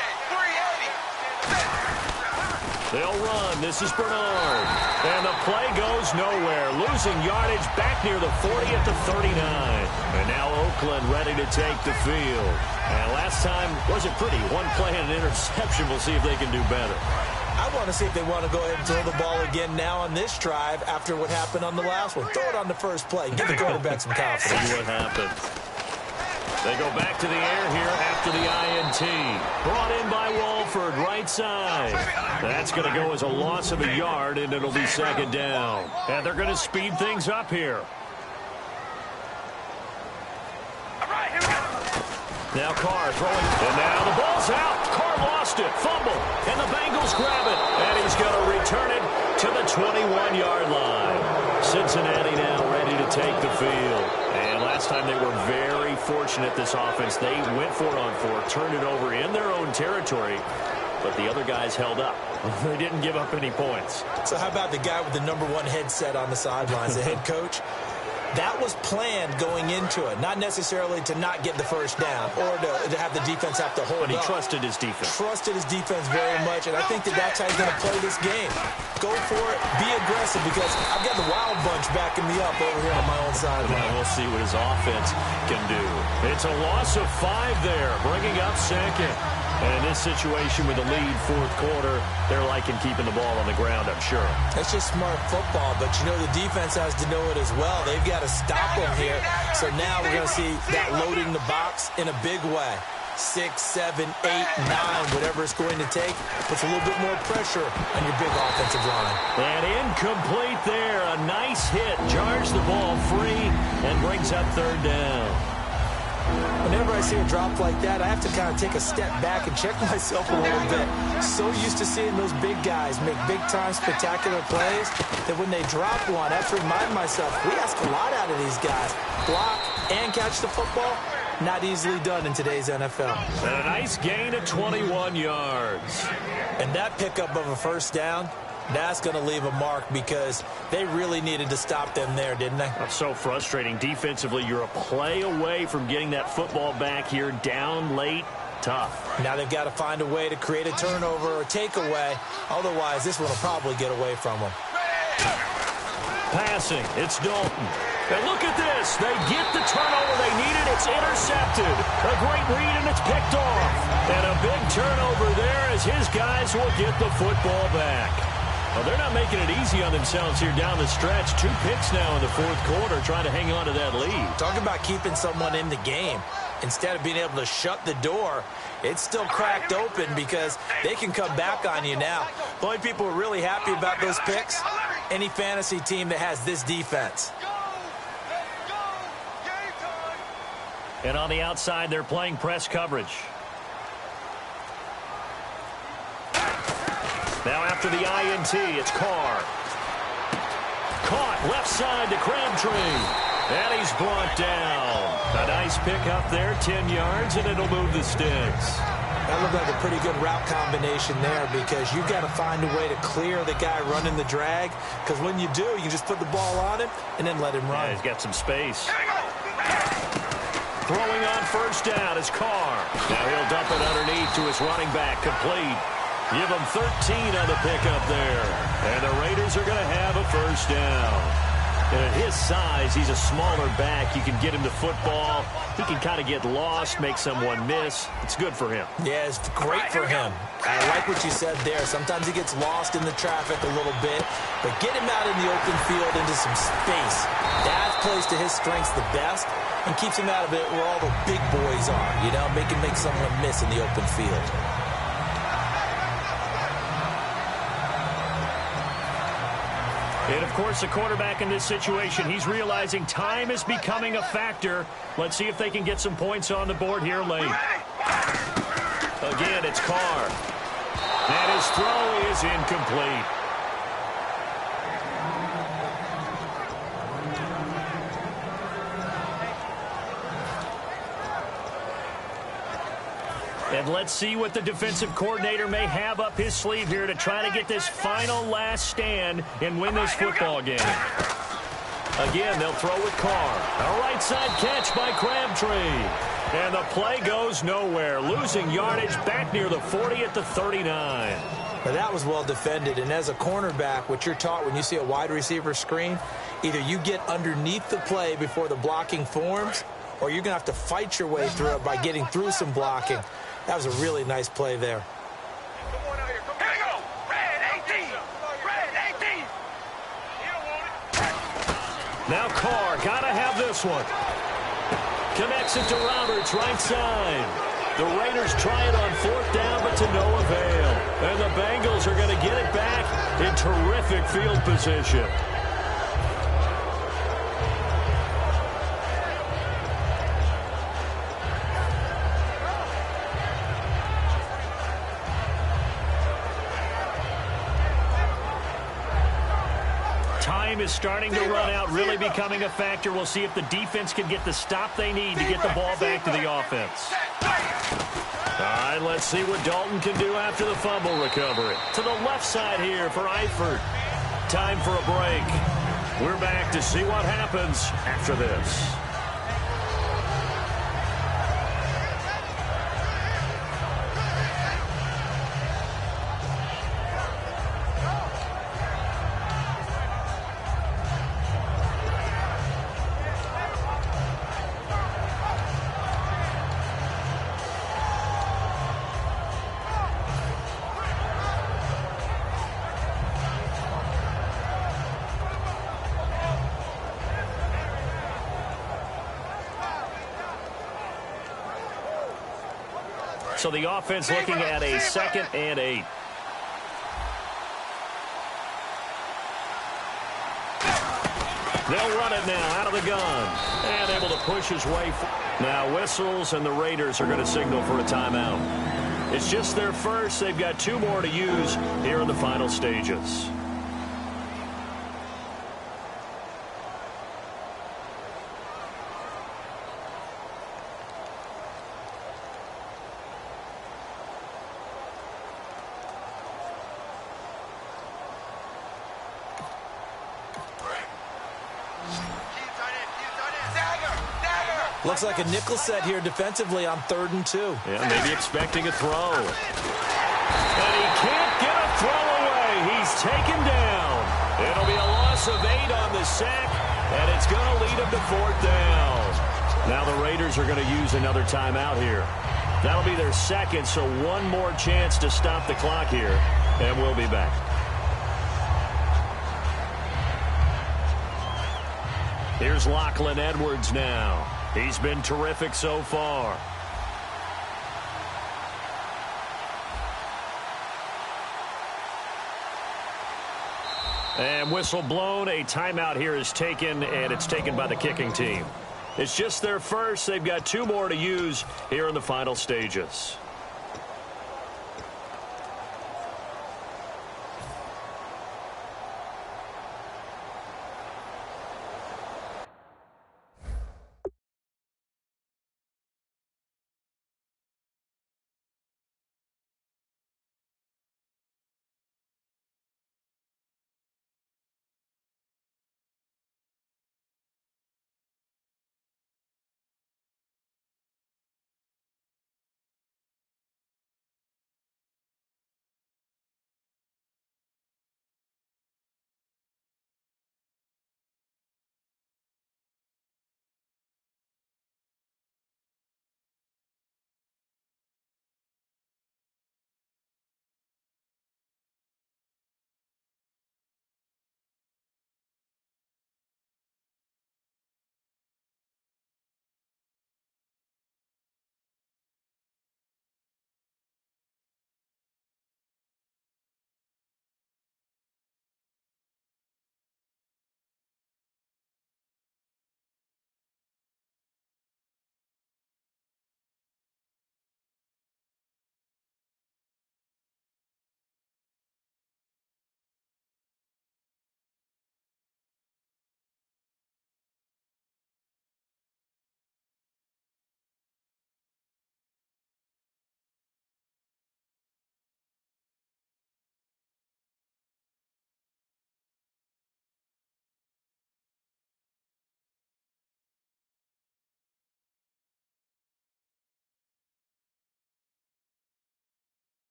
They'll run. This is Bernard. And the play goes nowhere. Losing yardage back near the 40 at the 39. And now Oakland ready to take the field. And last time wasn't pretty. One play and an interception. We'll see if they can do better. I want to see if they want to go ahead and throw the ball again now on this drive after what happened on the last one. Throw it on the first play. Give the quarterback some confidence. See what happens. They go back to the air here after the INT. Brought in by Walford, right side. That's going to go as a loss of a yard, and it'll be 2nd down. And they're going to speed things up here. Now Carr throwing, and now the ball's out. Carr lost it, fumble, and the Bengals grab it. And he's going to return it to the 21-yard line. Cincinnati now ready to take the field. And last time they were very fortunate, this offense. They went for it on 4, turned it over in their own territory, but the other guys held up. They didn't give up any points. So how about the guy with the #1 headset on the sidelines, the head coach? That was planned going into it, not necessarily to not get the first down or to have the defense have to hold up. But he trusted his defense. Trusted his defense very much, and I think that's how he's going to play this game. Go for it, be aggressive, because I've got the wild bunch backing me up over here on my own side. Well, we'll see what his offense can do. It's a loss of 5 there, bringing up 2nd. And in this situation with the lead, 4th quarter, they're liking keeping the ball on the ground, I'm sure. That's just smart football, but you know the defense has to know it as well. They've got to stop them here. So now we're going to see that loading the box in a big way. 6, 7, 8, 9, whatever it's going to take, puts a little bit more pressure on your big offensive line. And incomplete there. A nice hit. Jars the ball free and brings up 3rd down. Whenever I see a drop like that, I have to kind of take a step back and check myself a little bit. So used to seeing those big guys make big-time spectacular plays that when they drop one, I have to remind myself, we ask a lot out of these guys. Block and catch the football, not easily done in today's NFL. And a nice gain of 21 yards. And that pickup of a 1st down, that's going to leave a mark because they really needed to stop them there, didn't they? That's so frustrating. Defensively, you're a play away from getting that football back here down late. Tough. Now they've got to find a way to create a turnover or takeaway. Otherwise, this one will probably get away from them. Passing. It's Dalton. And look at this. They get the turnover they needed. It's intercepted. A great read, and it's picked off. And a big turnover there as his guys will get the football back. Well, they're not making it easy on themselves here down the stretch. 2 picks now in the 4th quarter trying to hang on to that lead. Talk about keeping someone in the game. Instead of being able to shut the door, it's still cracked open because they can come back on you now. The only people who are really happy about those picks, any fantasy team that has this defense. And on the outside, they're playing press coverage. Now after the INT, it's Carr. Caught left side to Crabtree. And he's brought down. A nice pick up there, 10 yards, and it'll move the sticks. That looked like a pretty good route combination there because you've got to find a way to clear the guy running the drag, because when you do, you can just put the ball on him and then let him run. Yeah, he's got some space. Throwing on first down is Carr. Now he'll dump it underneath to his running back, complete. Give him 13 on the pickup there. And the Raiders are going to have a first down. And at his size, he's a smaller back. You can get him the football. He can kind of get lost, make someone miss. It's good for him. Yeah, it's great for him. I like what you said there. Sometimes he gets lost in the traffic a little bit, but get him out in the open field into some space. That plays to his strengths the best and keeps him out of it where all the big boys are, you know, make someone miss in the open field. And, of course, the quarterback in this situation, he's realizing time is becoming a factor. Let's see if they can get some points on the board here late. Again, it's Carr. And his throw is incomplete. And let's see what the defensive coordinator may have up his sleeve here to try to get this final last stand and win this football game. Again, they'll throw with Carr. A right side catch by Crabtree. And the play goes nowhere. Losing yardage back near the 40 at the 39. Now that was well defended. And as a cornerback, what you're taught when you see a wide receiver screen, either you get underneath the play before the blocking forms, or you're going to have to fight your way through it by getting through some blocking. That was a really nice play there. Here we go. Red 18. Red 18. Now Carr, got to have this one. Connects it to Roberts, right side. The Raiders try it on fourth down, but to no avail. And the Bengals are going to get it back in terrific field position. Time is starting to run out, really becoming a factor. We'll see if the defense can get the stop they need to get the ball back to the offense. All right, let's see what Dalton can do after the fumble recovery. To the left side here for Eifert. Time for a break. We're back to see what happens after this. So the offense looking at a 2nd and 8. They'll run it now out of the gun. And able to push his way. Now whistles, and the Raiders are going to signal for a timeout. It's just their first. They've got 2 more to use here in the final stages. Looks like a nickel set here defensively on 3rd and 2. Yeah, maybe expecting a throw. And he can't get a throw away. He's taken down. It'll be a loss of 8 on the sack, and it's going to lead him to 4th down. Now the Raiders are going to use another timeout here. That'll be their 2nd, so one more chance to stop the clock here, and we'll be back. Here's Lachlan Edwards now. He's been terrific so far. And whistle blown. A timeout here is taken, and it's taken by the kicking team. It's just their first. They've got 2 more to use here in the final stages.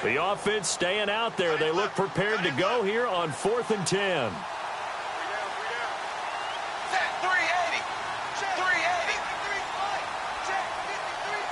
The offense staying out there. They look prepared to go here on 4th and 10. Set 380. 380. Check 53.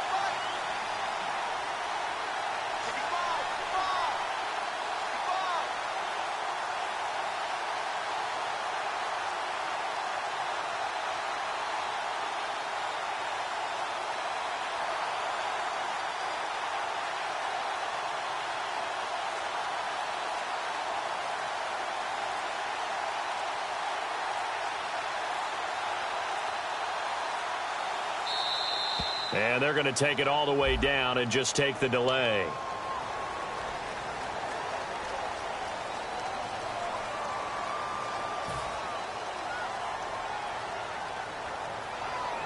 And they're going to take it all the way down and just take the delay.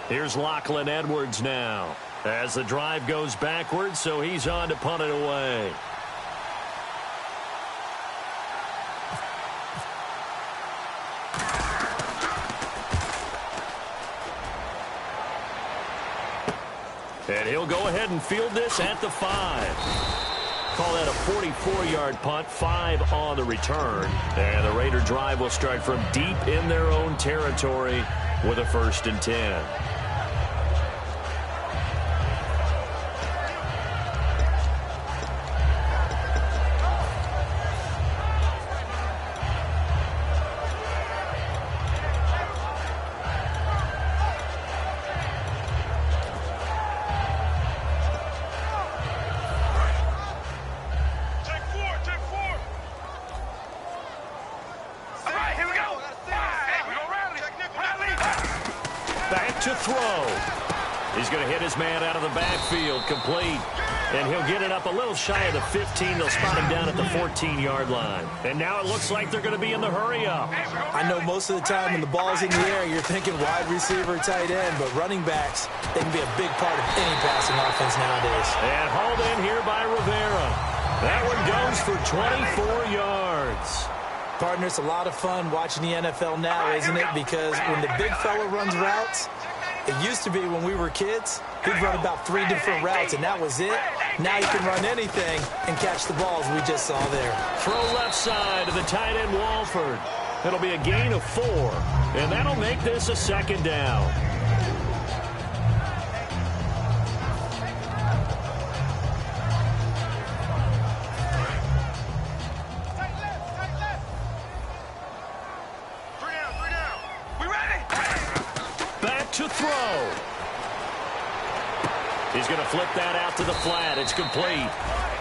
Here's Lachlan Edwards now as the drive goes backwards, so he's on to punt it away. And he'll go ahead and field this at the 5. Call that a 44-yard punt, 5 on the return. And the Raider drive will start from deep in their own territory with a 1st and 10. To throw. He's going to hit his man out of the backfield, complete. And he'll get it up a little shy of the 15. They'll spot him down at the 14-yard line. And now it looks like they're going to be in the hurry up. I know most of the time when the ball's in the air, you're thinking wide receiver, tight end, but running backs, they can be a big part of any passing offense nowadays. And hauled in here by Rivera. That one goes for 24 yards. Partner, it's a lot of fun watching the NFL now, isn't it? Because when the big fella runs routes, it used to be when we were kids, he'd run about 3 different routes, and that was it. Now you can run anything and catch the balls we just saw there. Throw left side to the tight end, Walford. It'll be a gain of 4, and that'll make this a 2nd down. To throw. He's going to flip that out to the flat. It's complete.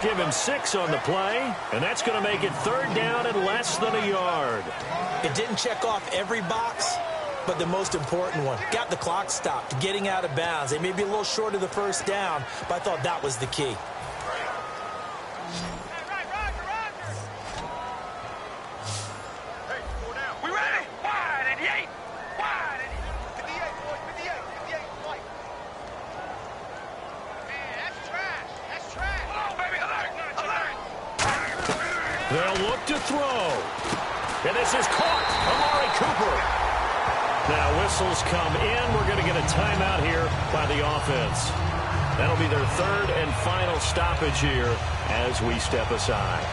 Give him 6 on the play, and that's going to make it 3rd down and less than a yard. It didn't check off every box, but the most important one. Got the clock stopped, getting out of bounds. They may be a little short of the 1st down, but I thought that was the key. They'll look to throw. And this is caught. Amari Cooper. Now whistles come in. We're going to get a timeout here by the offense. That'll be their 3rd and final stoppage here as we step aside.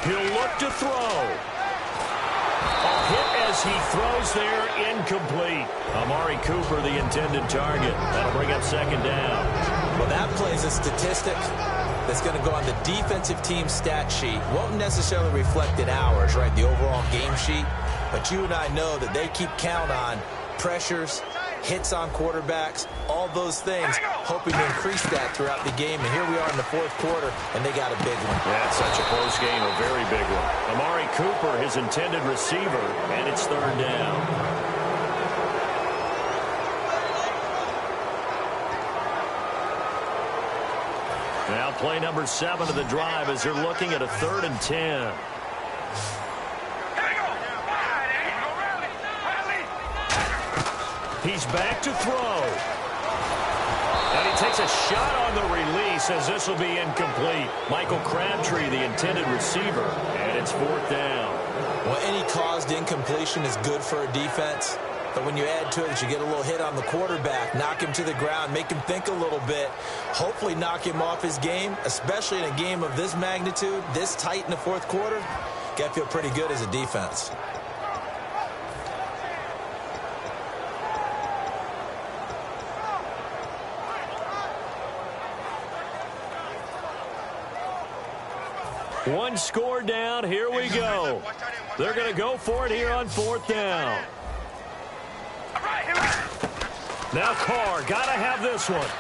He'll look to throw. A hit as he throws there, incomplete. Amari Cooper, the intended target. That'll bring up 2nd down. Well, that plays a statistic that's going to go on the defensive team stat sheet. Won't necessarily reflect in ours, right, the overall game sheet. But you and I know that they keep count on pressures hits on quarterbacks, all those things, hoping to increase that throughout the game. And here we are in the fourth quarter, and they got a big one. Yeah, it's such a close game, a very big one. Amari Cooper, his intended receiver, and it's third down. Now play number 7 of the drive as they're looking at a 3rd and 10. He's back to throw. And he takes a shot on the release as this will be incomplete. Michael Crabtree, the intended receiver, and it's 4th down. Well, any caused incompletion is good for a defense. But when you add to it that you get a little hit on the quarterback, knock him to the ground, make him think a little bit, hopefully knock him off his game, especially in a game of this magnitude, this tight in the fourth quarter, got to feel pretty good as a defense. One score down. Here we go. They're going to go for it here on 4th down. Now Carr, got to have this one.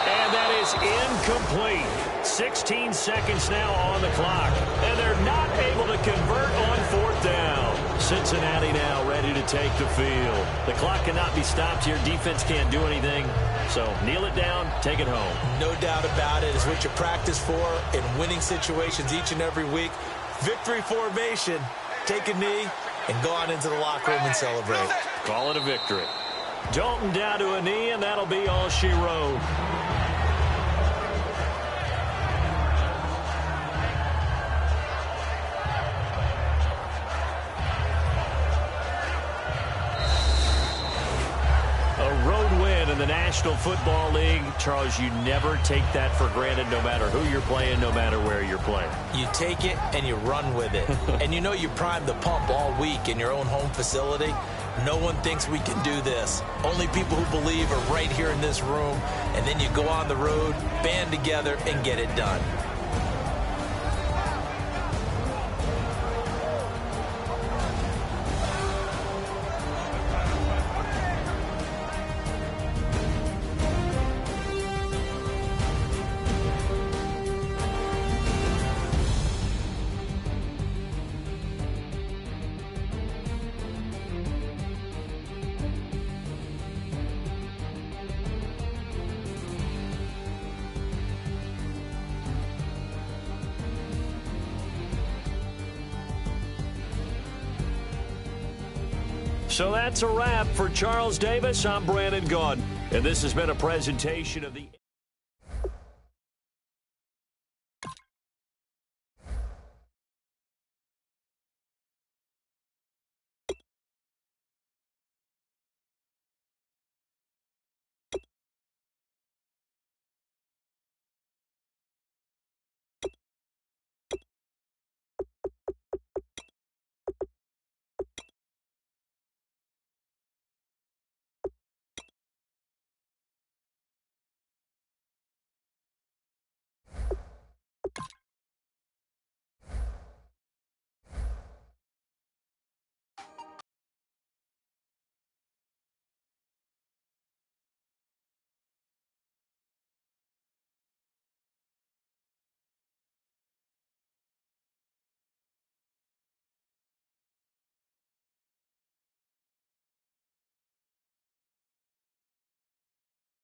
And that is incomplete. 16 seconds now on the clock. And they're not able to convert on 4th down. Cincinnati now ready to take the field. The clock cannot be stopped here. Defense can't do anything. So kneel it down, take it home. No doubt about it. It's what you practice for in winning situations each and every week. Victory formation. Take a knee and go on into the locker room and celebrate. Call it a victory. Dalton down to a knee, and that'll be all she wrote. A road win in the National Football League. Charles, you never take that for granted no matter who you're playing, no matter where you're playing. You take it and you run with it. And you know you primed the pump all week in your own home facility. No one thinks we can do this. Only people who believe are right here in this room. And then you go on the road, band together, and get it done. So that's a wrap for Charles Davis. I'm Brandon Gaudin, and this has been a presentation of the